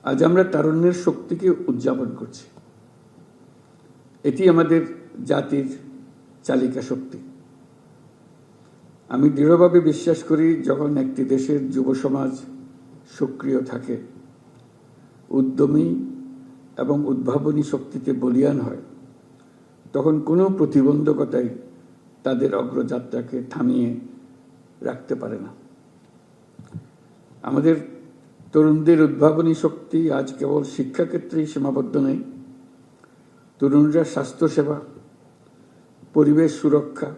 আজ আমরা তারুণ্যের শক্তিকে উদযাপন করছি। এটি আমাদের জাতির চালিকা শক্তি। আমি দৃঢ়ভাবে বিশ্বাস করি, যখন একটি দেশের যুব সমাজ সক্রিয় থাকে, উদ্যমী এবং উদ্ভাবনী শক্তিতে বলীয়ান হয়, তখন কোনো প্রতিবন্ধকতাই তাদের অগ্রযাত্রাকে থামিয়ে রাখতে পারে না। আমাদের তরুণদের উদ্ভাবনী শক্তি আজ কেবল শিক্ষাক্ষেত্রেই সীমাবদ্ধ নেই। তরুণরা স্বাস্থ্যসেবা, পরিবেশ সুরক্ষা,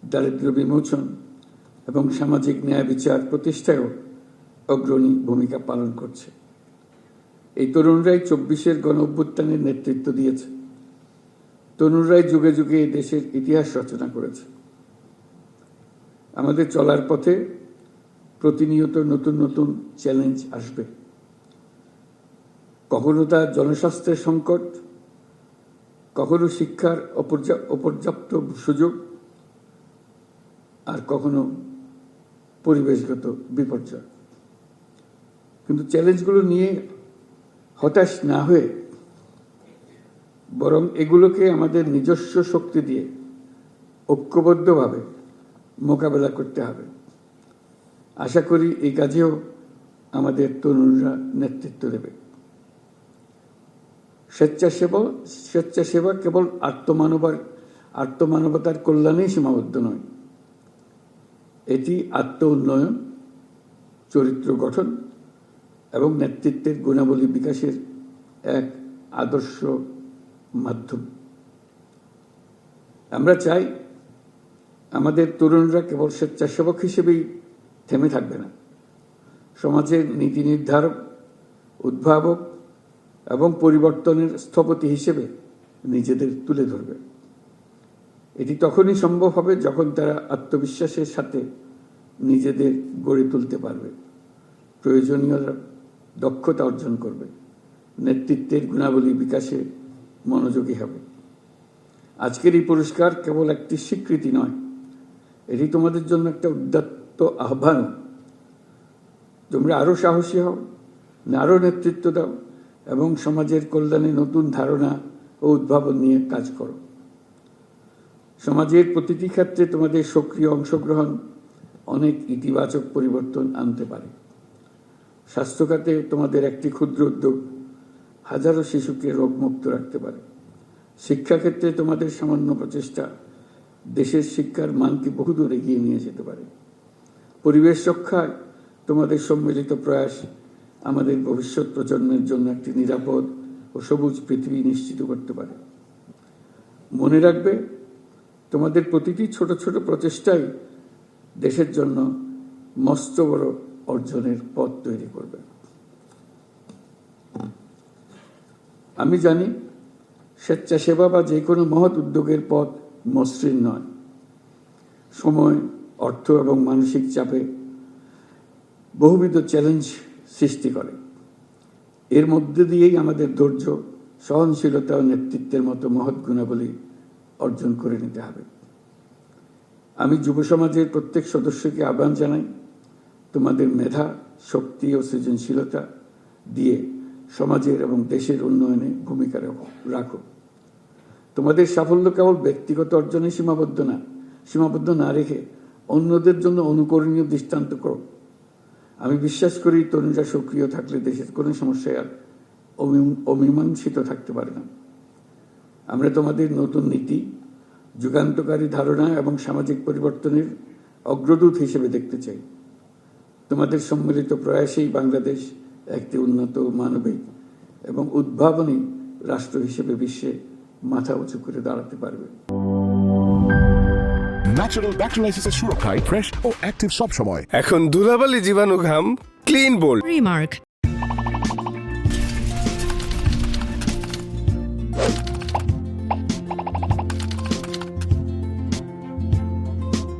দারিদ্র্য বিমোচন এবং সামাজিক ন্যায় বিচার প্রতিষ্ঠায়ও অগ্রণী ভূমিকা পালন করছে। এই তরুণরাই ২৪-এর গণঅভ্যুত্থানের নেতৃত্ব দিয়েছে। তরুণরাই যুগে যুগে এই দেশের ইতিহাস রচনা করেছে। আমাদের চলার পথে প্রতিনিয়ত নতুন নতুন চ্যালেঞ্জ আসবে। কখনো তা জনস্বাস্থ্যের সংকট, কখনো শিক্ষার অপর্যাপ্ত সুযোগ, আর কখনো পরিবেশগত বিপর্যয়। কিন্তু চ্যালেঞ্জগুলো নিয়ে হতাশ না হয়ে বরং এগুলোকে আমাদের নিজস্ব শক্তি দিয়ে ঐক্যবদ্ধভাবে মোকাবেলা করতে হবে। আশা করি এই কাজেও আমাদের তরুণরা নেতৃত্ব দেবে। স্বেচ্ছাসেবা কেবল আত্মমানবতার কল্যাণেই সীমাবদ্ধ নয়। এটি আত্ম উন্নয়ন, চরিত্র গঠন এবং নেতৃত্বের গুণাবলী বিকাশের এক আদর্শ মাধ্যম। আমরা চাই আমাদের তরুণরা কেবল স্বেচ্ছাসেবক হিসেবেই থেমে থাকবে না, সমাজের নীতি নির্ধারক, উদ্ভাবক এবং পরিবর্তনের স্থপতি হিসেবে নিজেদের তুলে ধরবে। এটি তখনই সম্ভব হবে যখন তারা আত্মবিশ্বাসের সাথে নিজেদের গড়ে তুলতে পারবে, প্রয়োজনীয় দক্ষতা অর্জন করবে, নেতৃত্বের গুণাবলী বিকাশে মনোযোগী হবে। আজকের এই পুরস্কার কেবল একটি স্বীকৃতি নয়, এটি তোমাদের জন্য একটা উদাত্ত আহ্বান। তোমরা আরো সাহসী হও, আরো নেতৃত্ব দাও এবং সমাজের কল্যাণে নতুন ধারণা ও উদ্ভাবন নিয়ে কাজ করো। সমাজের প্রতিটি ক্ষেত্রে তোমাদের সক্রিয় অংশগ্রহণ অনেক ইতিবাচক পরিবর্তন আনতে পারে। স্বাস্থ্য খাতে তোমাদের একটি ক্ষুদ্র উদ্যোগ হাজারো শিশুকে রোগমুক্ত রাখতে পারে। শিক্ষাক্ষেত্রে তোমাদের সামান্য প্রচেষ্টা দেশের শিক্ষার মানকে বহুদূর এগিয়ে নিয়ে যেতে পারে। পরিবেশ রক্ষায় তোমাদের সম্মিলিত প্রয়াস আমাদের ভবিষ্যৎ প্রজন্মের জন্য একটি নিরাপদ ও সবুজ পৃথিবী নিশ্চিত করতে পারে। মনে রাখবে, তোমাদের প্রতিটি ছোট ছোট প্রচেষ্টাই দেশের জন্য মস্ত বড় অর্জনের পথ তৈরি করবে। আমি জানি, স্বেচ্ছাসেবা বা যে কোনো মহৎ উদ্যোগের পথ মসৃণ নয়। সময়, অর্থ এবং মানসিক চাপে বহুবিধ চ্যালেঞ্জ সৃষ্টি করে। এর মধ্যে দিয়েই আমাদের ধৈর্য, সহনশীলতা ও নেতৃত্বের মতো মহৎ গুণাবলী অর্জন করে নিতে হবে। আমি যুব সমাজের প্রত্যেক সদস্যকে আহ্বান জানাই, তোমাদের মেধা, শক্তি ও সৃজনশীলতা দিয়ে সমাজের এবং দেশের উন্নয়নে ভূমিকা রাখো। তোমাদের সাফল্য কেবল ব্যক্তিগত অর্জনে সীমাবদ্ধ না রেখে অন্যদের জন্য অনুকরণীয় দৃষ্টান্ত করো। আমি বিশ্বাস করি, তরুণরা সক্রিয় থাকলে দেশের কোনো সমস্যায় আর অমীমাংসিত থাকতে পারে না। আমরা তোমাদের নতুন নীতি, যুগান্তকারী ধারণা এবং সামাজিক পরিবর্তনের অগ্রদূত হিসেবে দেখতে চাই। তোমাদের সম্মিলিত প্রয়াসেই বাংলাদেশ একটি উন্নত, মানবিক এবং উদ্ভাবনী রাষ্ট্র হিসেবে বিশ্বে মাথা উঁচু করে দাঁড়াতে পারবে। ন্যাচারাল ব্যাকটেরিয়ালাইসিসের সুরক্ষায় ফ্রেশ ও অ্যাক্টিভ সব সময়। এখন ধুলাবালি, জীবাণু, ঘাম ক্লিন বোল্ড রিমার্ক।